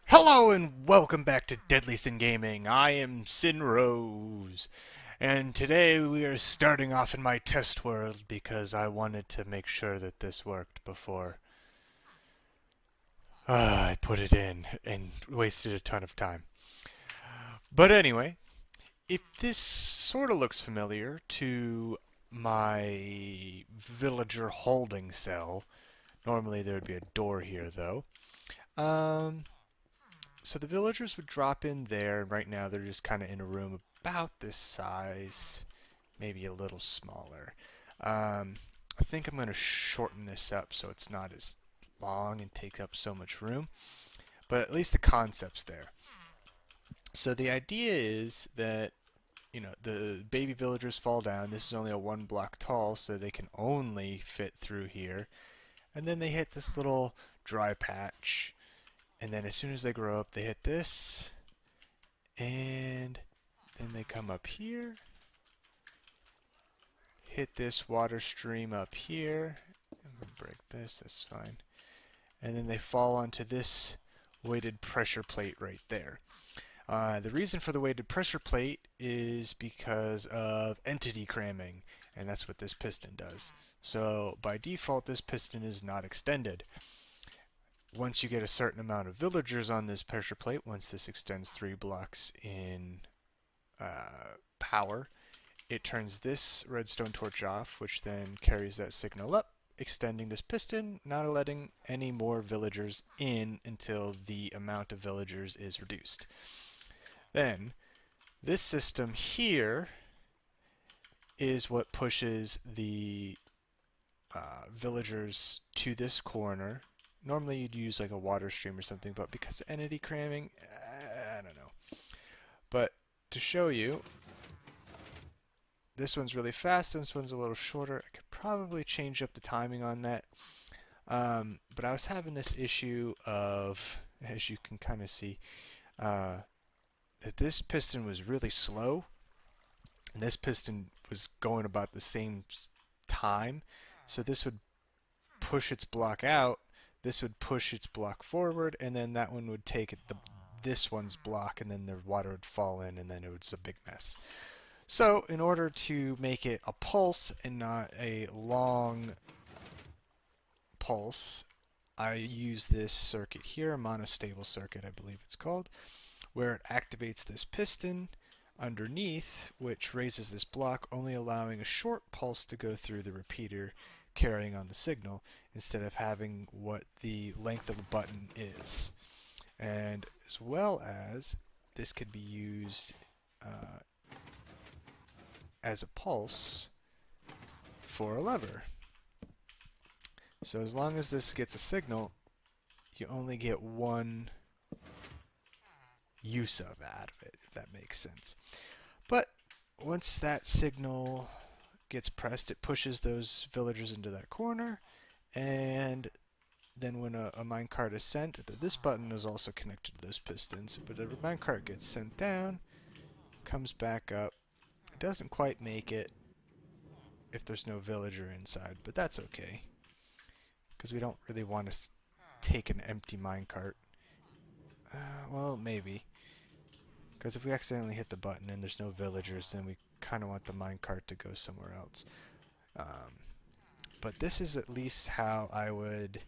Hello and welcome back to Deadly Sin Gaming. I am Sin Rose, and today we are starting off in my test world because I wanted to make sure that this worked before I put it in and wasted a ton of time. But anyway, if this sort of looks familiar to my villager holding cell, normally there would be a door here though. Um, So the villagers would drop in there, and right now they're just kind of in a room about this size, maybe a little smaller. I think I'm going to shorten this up so it's not as long and take up so much room, but at least the concept's there. So the idea is that the baby villagers fall down. This is only a 1 block tall, so they can only fit through here, and then they hit this little dry patch. And then as soon as they grow up, they hit this, and then they come up here, hit this water stream up here. I'm going to break this, that's fine. And then they fall onto this weighted pressure plate right there. The reason for the weighted pressure plate is because of entity cramming, and that's what this piston does. So by default, this piston is not extended. Once you get a certain amount of villagers on this pressure plate, once this extends 3 blocks in power, it turns this redstone torch off, which then carries that signal up, extending this piston, not letting any more villagers in until the amount of villagers is reduced. Then, this system here is what pushes the villagers to this corner. Normally you'd use like a water stream or something, but because of entity cramming, I don't know. But to show you, this one's really fast, this one's a little shorter. I could probably change up the timing on that. But I was having this issue of, as you can kind of see, that this piston was really slow, and this piston was going about the same time. So this would push its block out, this would push its block forward, and then that one would take this one's block, and then the water would fall in, and then it was a big mess. So in order to make it a pulse and not a long pulse, I use this circuit here, a monostable circuit I believe it's called, where it activates this piston underneath, which raises this block, only allowing a short pulse to go through the repeater carrying on the signal, instead of having what the length of a button is. And as well as this could be used as a pulse for a lever. So as long as this gets a signal, you only get one use of it, if that makes sense. But once that signal gets pressed, it pushes those villagers into that corner, and then when a minecart is sent, this button is also connected to those pistons, but a minecart gets sent down, comes back up. It doesn't quite make it if there's no villager inside, but that's okay, because we don't really want to take an empty minecart. Well, maybe. Because if we accidentally hit the button and there's no villagers, then we kind of want the minecart to go somewhere else. But this is at least how I would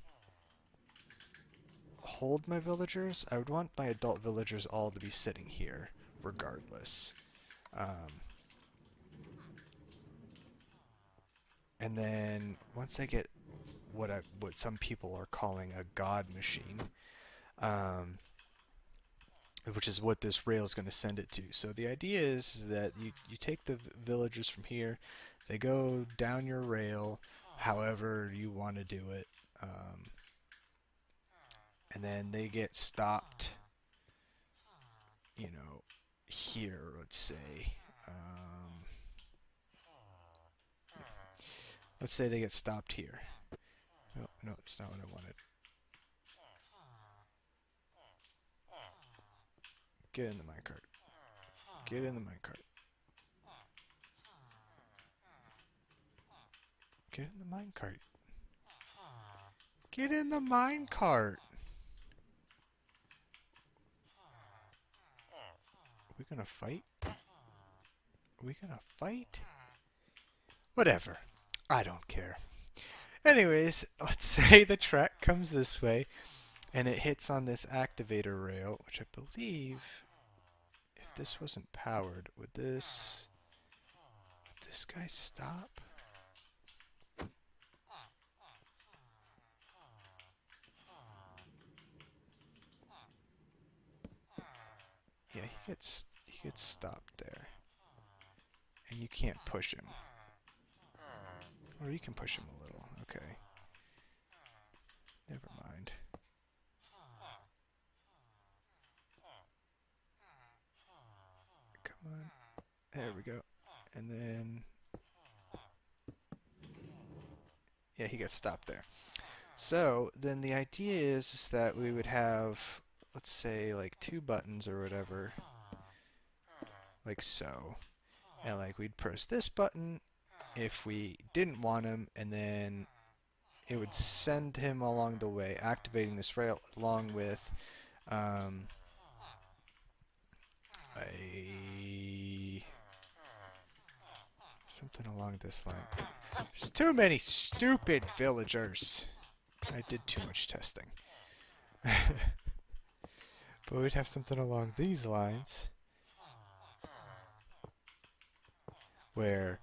hold my villagers. I would want my adult villagers all to be sitting here, regardless. And then once I get what some people are calling a god machine, which is what this rail is going to send it to. So the idea is that you take the villagers from here, they go down your rail however you want to do it, and then they get stopped, here, let's say. Let's say they get stopped here. Oh, no, it's not what I wanted. Get in the minecart. Get in the minecart. Get in the minecart. Get in the minecart. we gonna fight? Are we gonna fight? Whatever. I don't care. Anyways, let's say the track comes this way and it hits on this activator rail, which I believe, if this wasn't powered, would this guy stop? Yeah, he gets stopped there. And you can't push him. Or you can push him a little. Okay. Never mind. Come on. There we go. And then... yeah, he gets stopped there. So, then the idea is that we would have, let's say, like 2 buttons or whatever. Like so. And like we'd press this button if we didn't want him, and then it would send him along the way, activating this rail along with something along this line. There's too many stupid villagers. I did too much testing. But we'd have something along these lines where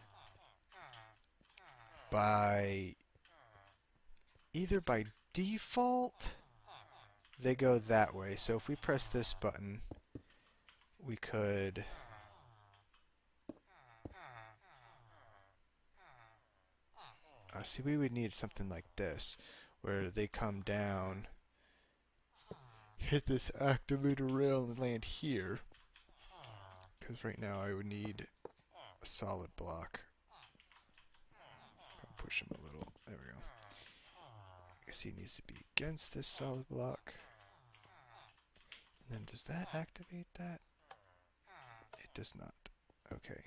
either by default they go that way. So if we press this button, we could see, we would need something like this where they come down, hit this activator rail and land here, because right now I would need a solid block. I'll push him a little. There we go. I guess he needs to be against this solid block. And then does that activate that? It does not. Okay.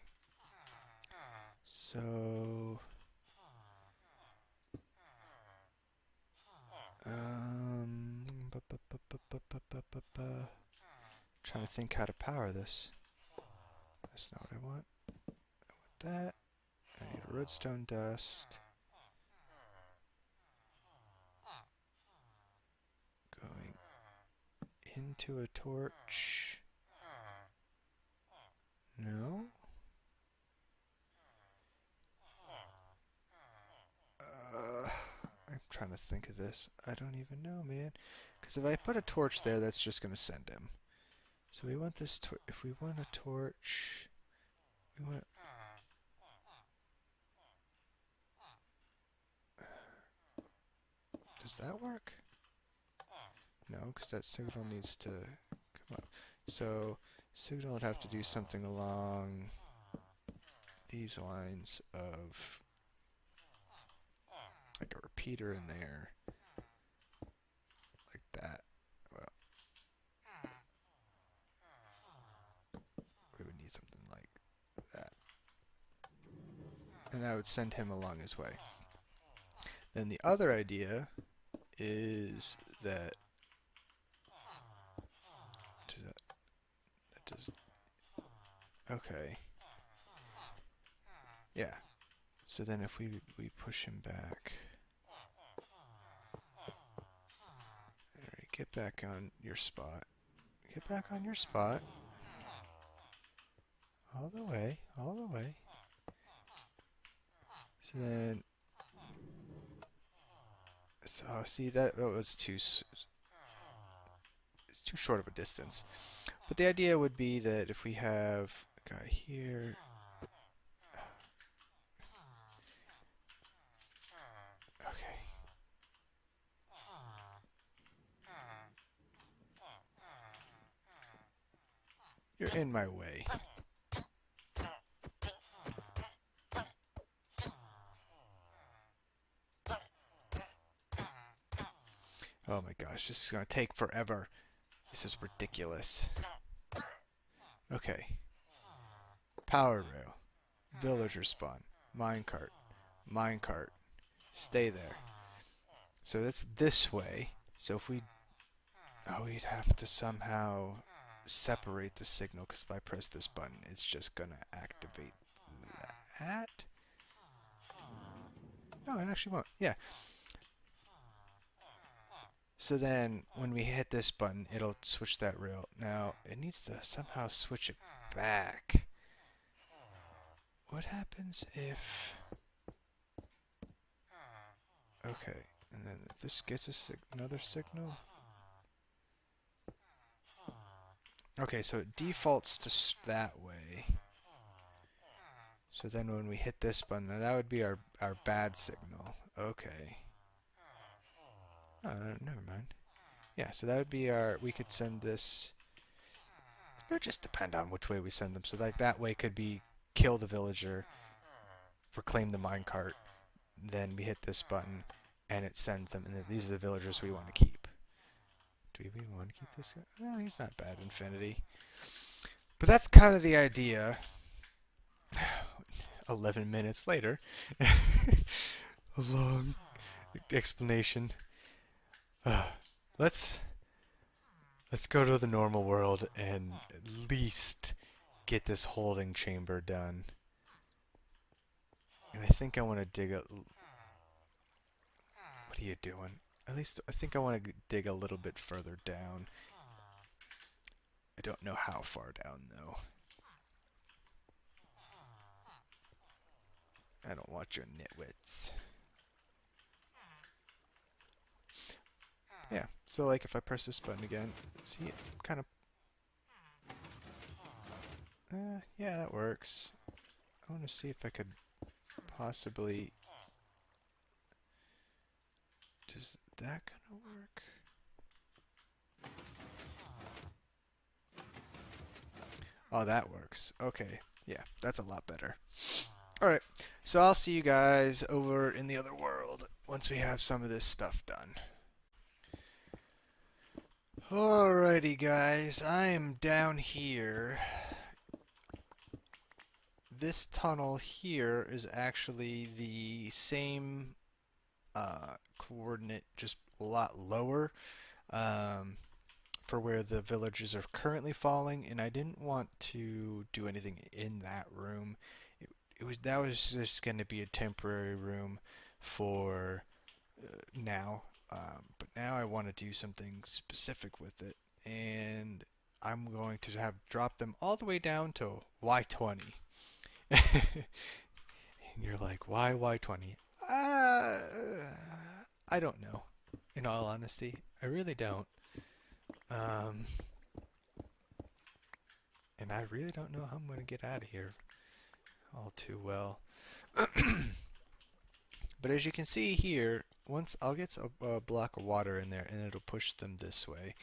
So trying to think how to power this. That's not what I want. I want that. I need a redstone dust. Going into a torch. No? I'm trying to think of this. I don't even know, man. Because if I put a torch there, that's just going to send him. So we want this if we want a torch, we want... does that work? No, because that signal needs to come up. So signal would have to do something along these lines of like a repeater in there, like that. Well, we would need something like that, and that would send him along his way. Then the other idea is that that does okay. Yeah. So then if we push him back. Alright, get back on your spot. Get back on your spot. All the way, all the way. So then... so, see, that was it's too short of a distance. But the idea would be that if we have a guy here... okay. You're in my way. Oh my gosh, this is gonna take forever. This is ridiculous. Okay. Power rail. Villager spawn. Minecart. Minecart. Stay there. So that's this way. So if we... oh, we'd have to somehow separate the signal, because if I press this button, it's just gonna activate that. No, it actually won't. Yeah. So then when we hit this button, it'll switch that rail. Now, it needs to somehow switch it back. What happens if... Okay, and then if this gets another signal... Okay, so it defaults to that way. So then when we hit this button, that would be our bad signal. Okay. Oh, never mind. Yeah, so that would be our... We could send this... It would just depend on which way we send them. So like that way could be kill the villager, reclaim the minecart, then we hit this button, and it sends them. And then these are the villagers we want to keep. Do we even want to keep this guy? Well, he's not bad, Infinity. But that's kind of the idea. 11 minutes later. A long explanation. Let's go to the normal world and at least get this holding chamber done. And I think I want to dig a... What are you doing? At least I think I want to dig a little bit further down. I don't know how far down, though. I don't want your nitwits. Yeah, so like if I press this button again, see it kind of... yeah, that works. I want to see if I could possibly... Does that kind of work? Oh, that works. Okay, yeah, that's a lot better. Alright, so I'll see you guys over in the other world once we have some of this stuff done. Alrighty guys, I am down here. This tunnel here is actually the same coordinate, just a lot lower for where the villagers are currently falling, and I didn't want to do anything in that room. That was just going to be a temporary room for now. But now I want to do something specific with it, and I'm going to drop them all the way down to Y20. And you're like, why Y20? I don't know. In all honesty, I really don't. And I really don't know how I'm going to get out of here all too well. But as you can see here, once I'll get a block of water in there, and it'll push them this way,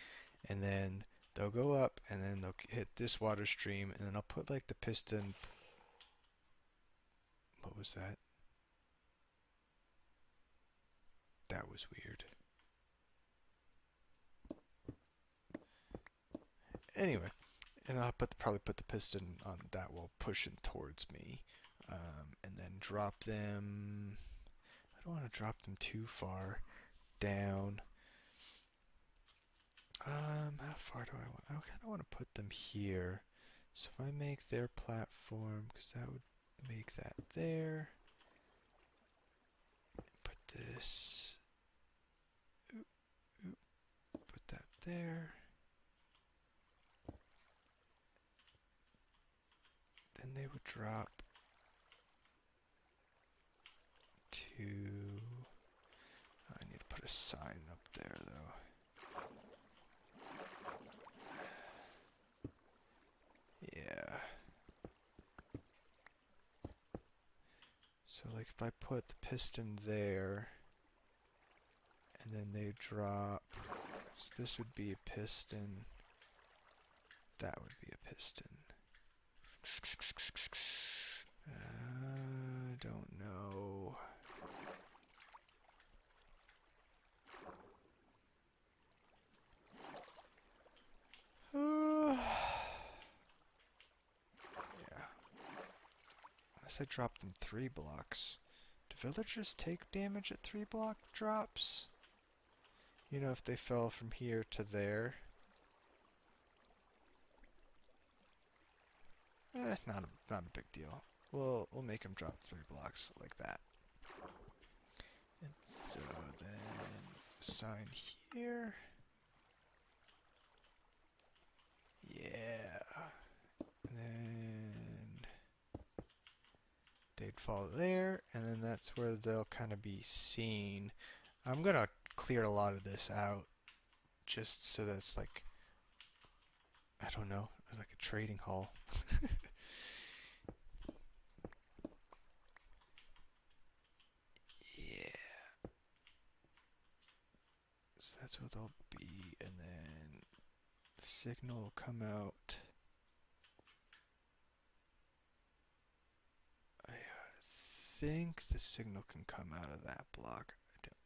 and then they'll go up, and then they'll hit this water stream, and then I'll put like the piston. What was that? That was weird. Anyway, and I'll probably put the piston on that while pushing towards me, and then drop them. I don't want to drop them too far down. How far do I want? I kind of want to put them here. So if I make their platform, because that would make that there. Put this. Put that there. Then they would drop to... I need to put a sign up there, though. Yeah. So, like, if I put the piston there, and then they drop... So this would be a piston. That would be a piston. Don't know. Yeah. Unless I drop them 3 blocks. Do villagers take damage at 3 block drops? You know, if they fell from here to there. not a big deal. We'll make him drop 3 blocks like that. And so then sign here. Yeah. And then they'd fall there, and then that's where they'll kind of be seen. I'm gonna clear a lot of this out just so that it's like, I don't know, like a trading hall. Yeah. So that's what they'll be, and then the signal will come out. I think the signal can come out of that block,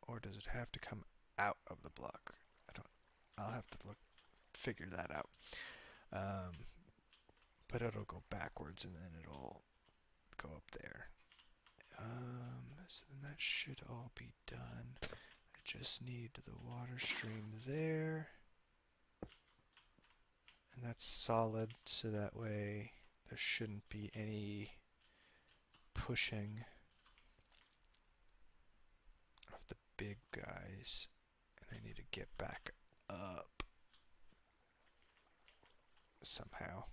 or does it have to come out of the block? I don't. I'll have to figure that out. But it'll go backwards, and then it'll go up there. So then that should all be done. I just need the water stream there. And that's solid, so that way there shouldn't be any pushing of the big guys. And I need to get back up somehow.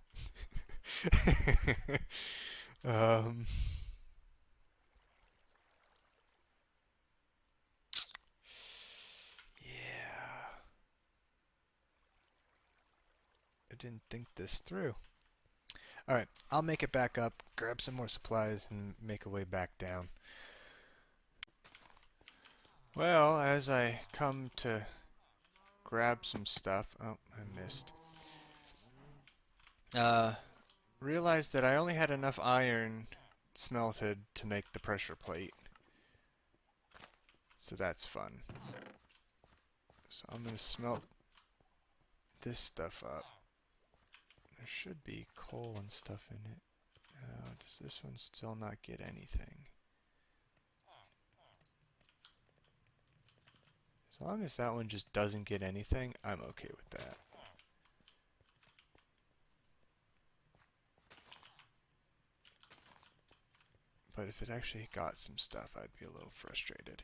Yeah. I didn't think this through. Alright, I'll make it back up, grab some more supplies, and make a way back down. Well, as I come to grab some stuff... Oh, I missed. Realized that I only had enough iron smelted to make the pressure plate. So that's fun. So I'm going to smelt this stuff up. There should be coal and stuff in it. Does this one still not get anything? As long as that one just doesn't get anything, I'm okay with that. But if it actually got some stuff, I'd be a little frustrated.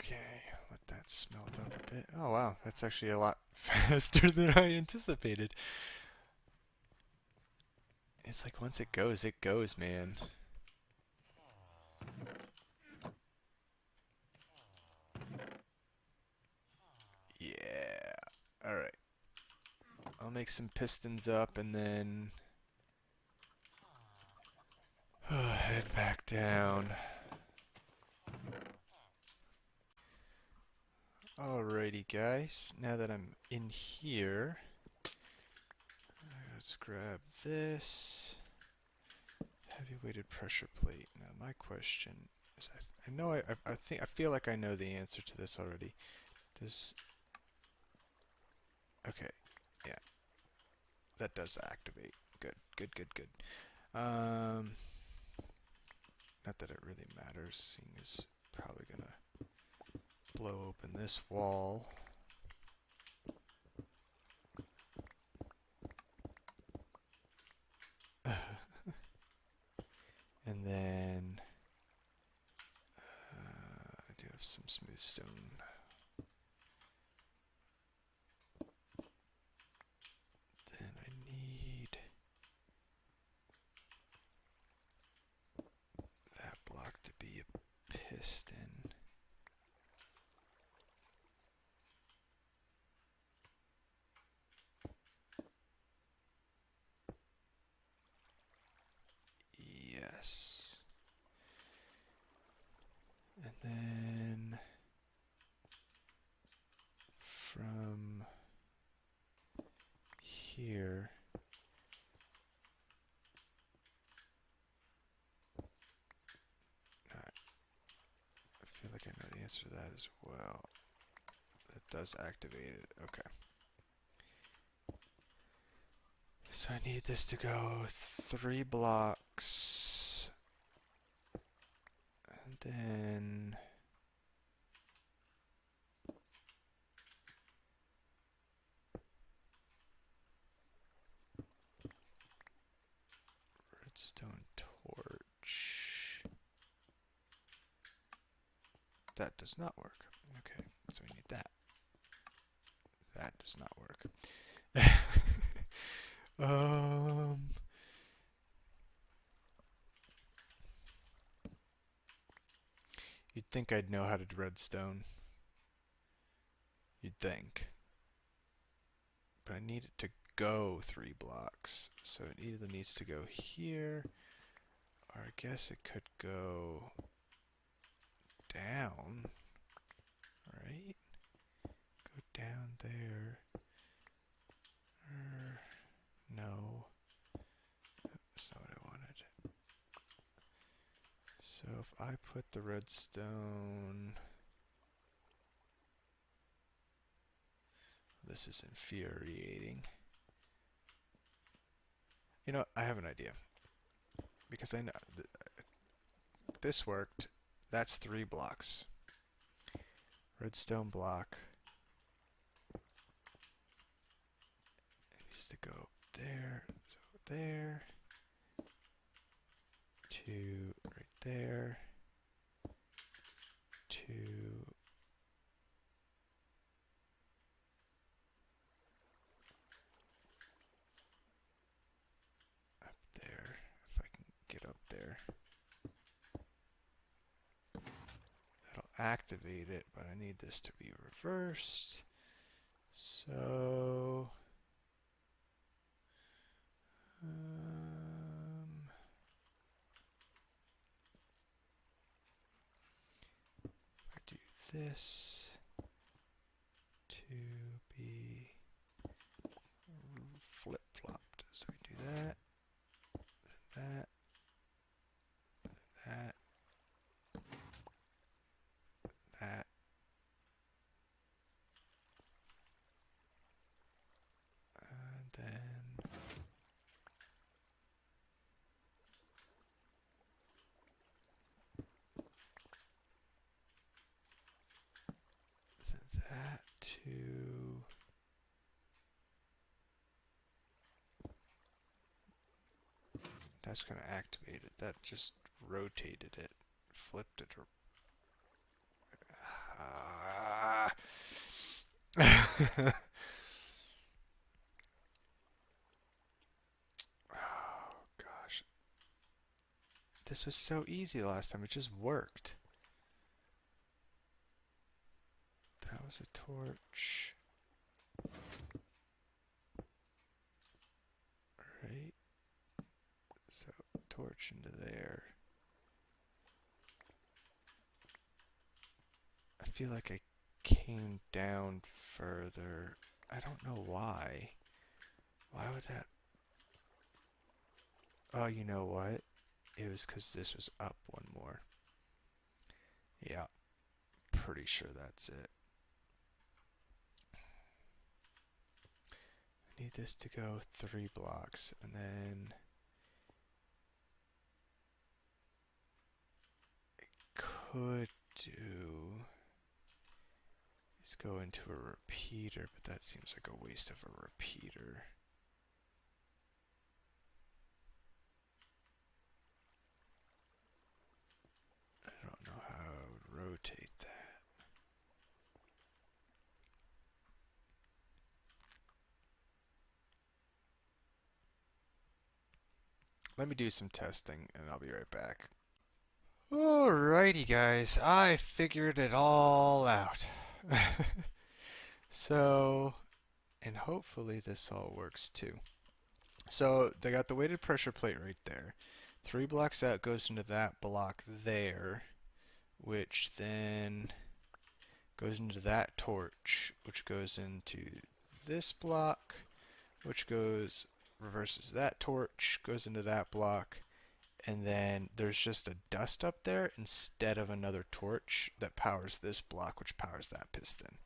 Okay, let that smelt up a bit. Oh wow, that's actually a lot faster than I anticipated. It's like once it goes, man. Yeah. Alright. I'll make some pistons up and then head back down. Alrighty guys, now that I'm in here, let's grab this heavy weighted pressure plate. Now my question is, I know I feel like I know the answer to this already. Okay, yeah, that does activate. Good. Not that it really matters, seeing as probably gonna blow open this wall. And then I do have some smooth stone. Then I need that block to be a piston. Yes. And then from here, I feel like I know the answer to that as well. That does activate it. Okay. So I need this to go 3 blocks then redstone torch. That does not work. Okay, so we need that. That does not work. You'd think I'd know how to do redstone. You'd think. But I need it to go 3 blocks. So it either needs to go here, or I guess it could go down, right? Go down there. No. That's not what I wanted. So if I put the redstone... This is infuriating. You know, I have an idea. Because I know this worked. That's 3 blocks. Redstone block. It needs to go there. So there. 2 right there. 2 up there. If I can get up there. That'll activate it, but I need this to be reversed. So if I do this to be flip-flopped, so we do that, that, that, that, and then that to that's going to activate it. That just rotated it, flipped it. Oh gosh, this was so easy last time. It just worked. That was a torch. Right. So torch into there. I feel like I came down further. I don't know why. Why would that... Oh, you know what? It was because this was up one more. Yeah, pretty sure that's it. I need this to go 3 blocks, and then I could do is go into a repeater, but that seems like a waste of a repeater. I don't know how I would rotate that. Let me do some testing and I'll be right back. Alrighty guys, I figured it all out. So, and hopefully this all works too. So they got the weighted pressure plate right there. 3 blocks out goes into that block there, which then goes into that torch, which goes into this block, which goes reverses that torch, goes into that block, and then there's just a dust up there instead of another torch that powers this block, which powers that piston.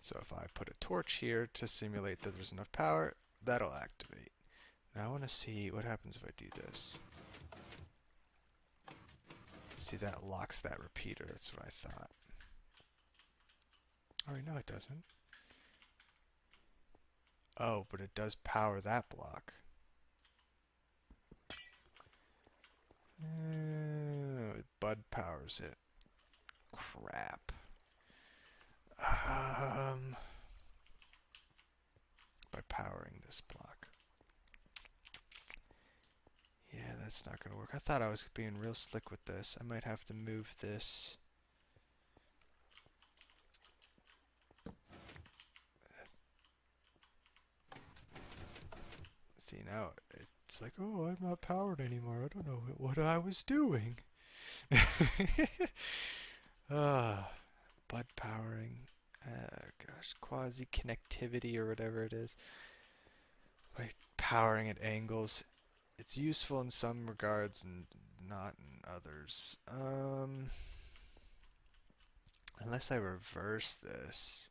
So if I put a torch here to simulate that there's enough power, that'll activate. Now I want to see what happens if I do this. See, that locks that repeater. That's what I thought. Oh, no, it doesn't. Oh, but it does power that block. Bud powers it. Crap. By powering this block. Yeah, that's not going to work. I thought I was being real slick with this. I might have to move this. See, now it's like, oh, I'm not powered anymore. I don't know what I was doing. Bud powering. Gosh, quasi-connectivity or whatever it is. By powering at angles. It's useful in some regards and not in others. Unless I reverse this.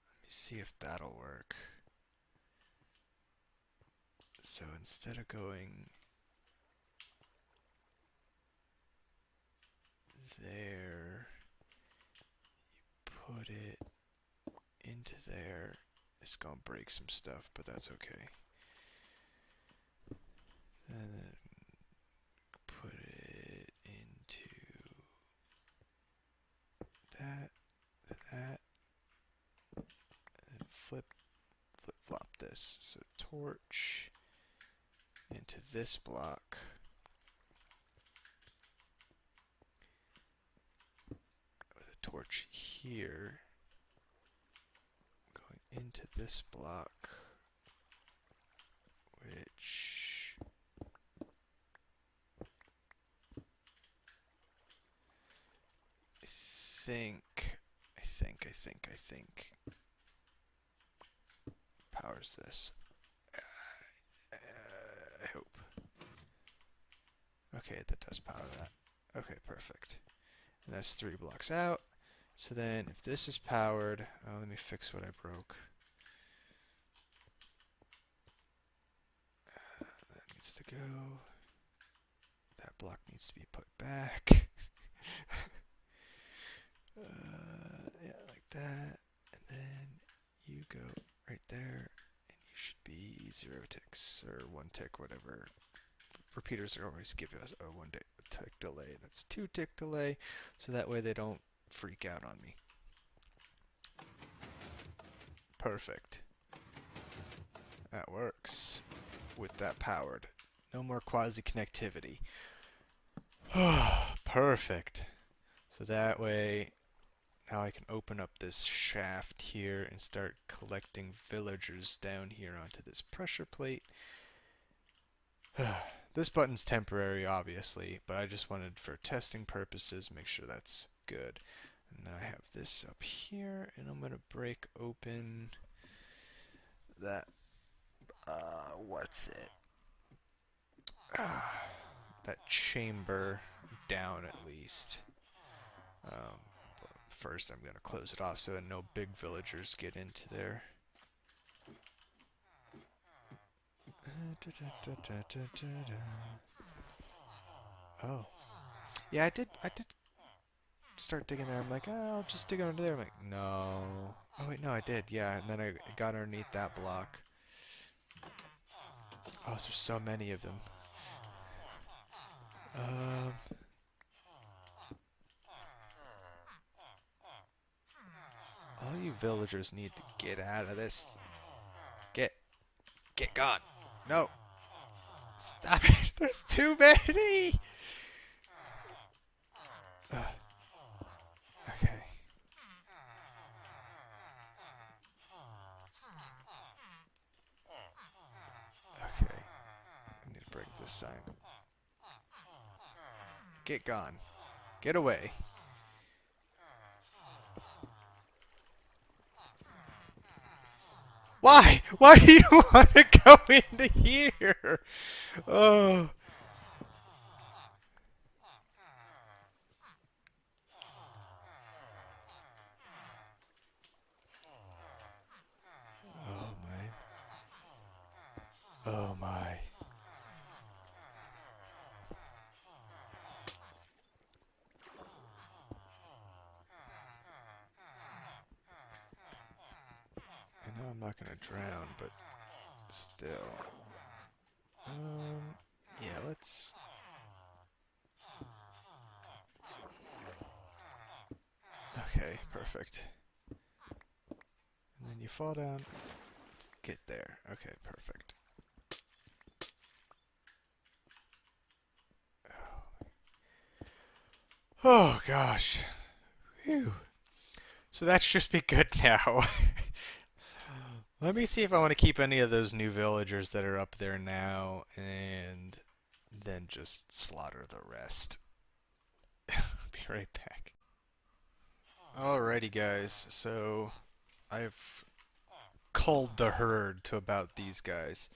Let me see if that'll work. So instead of going there, you put it into there. It's gonna break some stuff, but that's okay. And then put it into that, and flip-flop this. So torch into this block. With a torch here. Going into this block. Which... I think powers this. I hope. Okay, that does power that. Okay, perfect. And that's 3 blocks out. So then, if this is powered, let me fix what I broke. That needs to go. That block needs to be put back. Yeah, like that. And then you go right there, and you should be 0 ticks or 1 tick, whatever. Repeaters are always give us a 1 tick delay. That's 2 tick delay, so that way they don't freak out on me. Perfect. That works with that powered. No more quasi-connectivity. Perfect. So that way, now I can open up this shaft here and start collecting villagers down here onto this pressure plate. This button's temporary, obviously, but I just wanted for testing purposes, make sure that's good. And then I have this up here, and I'm going to break open that, what's it? That chamber down at least. First I'm going to close it off so that no big villagers get into there. Oh. Yeah, I did start digging there. I'm like, oh, I'll just dig under there. I'm like, no. Oh, wait, no, I did. Yeah, and then I got underneath that block. Oh, there's so many of them. All you villagers need to get out of this. Get gone. No. Stop it. There's too many. Okay. Okay. I need to break this sign. Get gone. Get away. Why? Why do you want to go into here? Oh. Oh my. Oh my. drown, but still. Yeah, let's... Okay, perfect. And then you fall down, get there. Okay, perfect. Oh, gosh. Whew. So that should be good now. Let me see if I want to keep any of those new villagers that are up there now, and then just slaughter the rest. Be right back. Alrighty, guys. So I've culled the herd to about these guys.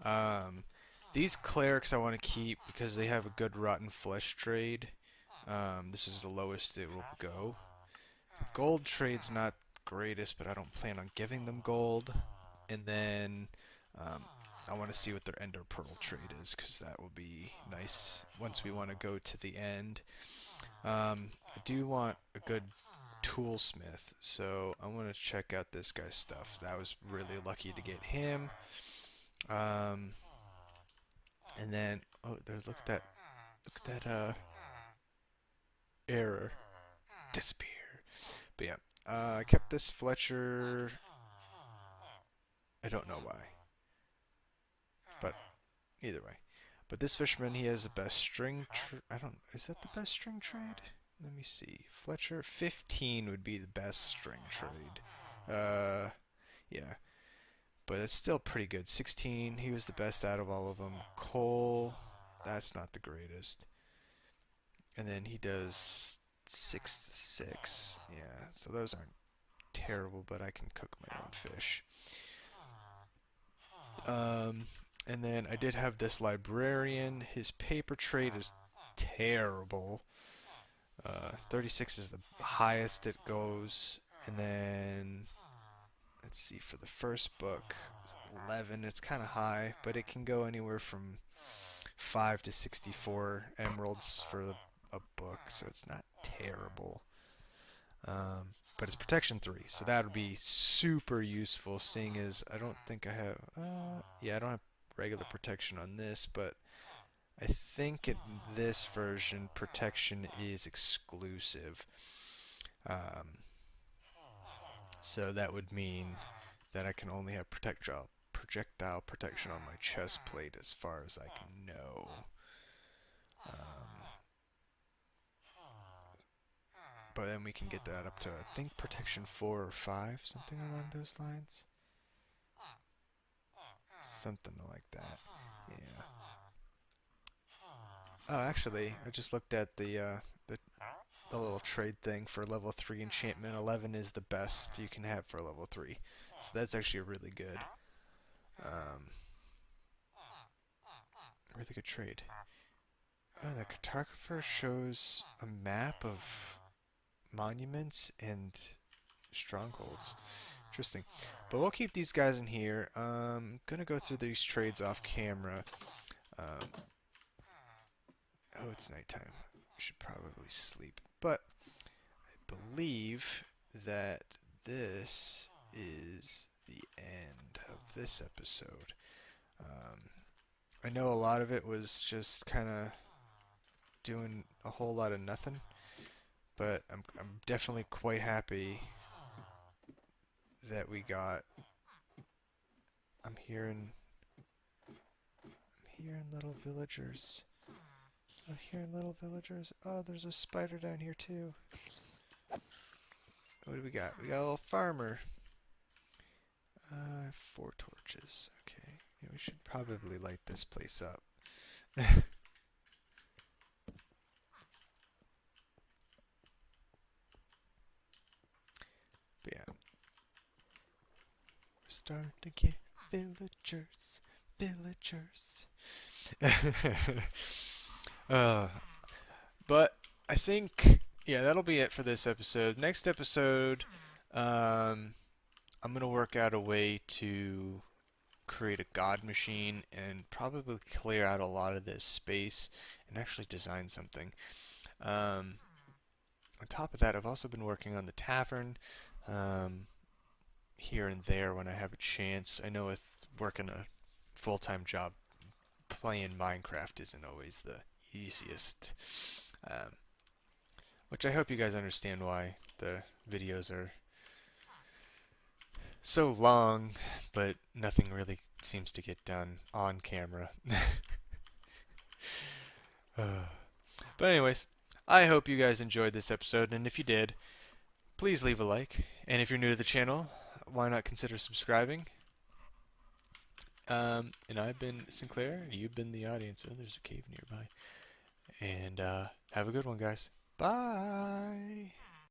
Um, these clerics I want to keep because they have a good rotten flesh trade. This is the lowest it will go. The gold trade's not greatest, but I don't plan on giving them gold. And then I want to see what their ender pearl trade is, because that will be nice once we want to go to the end. I do want a good toolsmith, so I want to check out this guy's stuff. That was really lucky to get him. And then there's look at that error disappear. But yeah, I kept this Fletcher. I don't know why, but either way. But this fisherman, he has the best string. I don't. Is that the best string trade? Let me see. Fletcher 15 would be the best string trade. Yeah, but it's still pretty good. 16. He was the best out of all of them. Cole, that's not the greatest. And then he does 6 to 6. Yeah, so those aren't terrible, but I can cook my own fish. And then I did have this librarian. His paper trade is terrible. 36 is the highest it goes. And then, let's see, for the first book, 11. It's kind of high, but it can go anywhere from 5 to 64 emeralds for a book, so it's not terrible. But it's protection 3, so that would be super useful, seeing as I don't think I have... yeah, I don't have regular protection on this, but I think in this version, protection is exclusive. So that would mean that I can only have projectile protection on my chest plate as far as I can know. But then we can get that up to, I think, protection 4 or 5, something along those lines. Something like that. Yeah. Oh, actually, I just looked at the little trade thing for level 3 enchantment. 11 is the best you can have for level 3. So that's actually really good. Really good trade. Oh, the cartographer shows a map of monuments and strongholds. Interesting. But we'll keep these guys in here. I'm gonna go through these trades off camera. Oh, it's nighttime. I should probably sleep. But I believe that this is the end of this episode. I know a lot of it was just kind of doing a whole lot of nothing, but I'm definitely quite happy that we got. I'm hearing little villagers. I'm hearing little villagers. Oh, there's a spider down here too. What do we got? We got a little farmer. 4 torches. Okay. Yeah, we should probably light this place up. But yeah. We're starting to get villagers. Villagers. But I think, yeah, that'll be it for this episode. Next episode, I'm going to work out a way to create a god machine and probably clear out a lot of this space and actually design something. On top of that, I've also been working on the tavern. here and there when I have a chance. I know with working a full-time job, playing Minecraft isn't always the easiest. Um, which I hope you guys understand why the videos are so long, but nothing really seems to get done on camera. uh, but anyways, I hope you guys enjoyed this episode, and if you did, please leave a like. And if you're new to the channel, why not consider subscribing? And I've been Sinclair, and you've been the audience. Oh, there's a cave nearby. And have a good one, guys. Bye!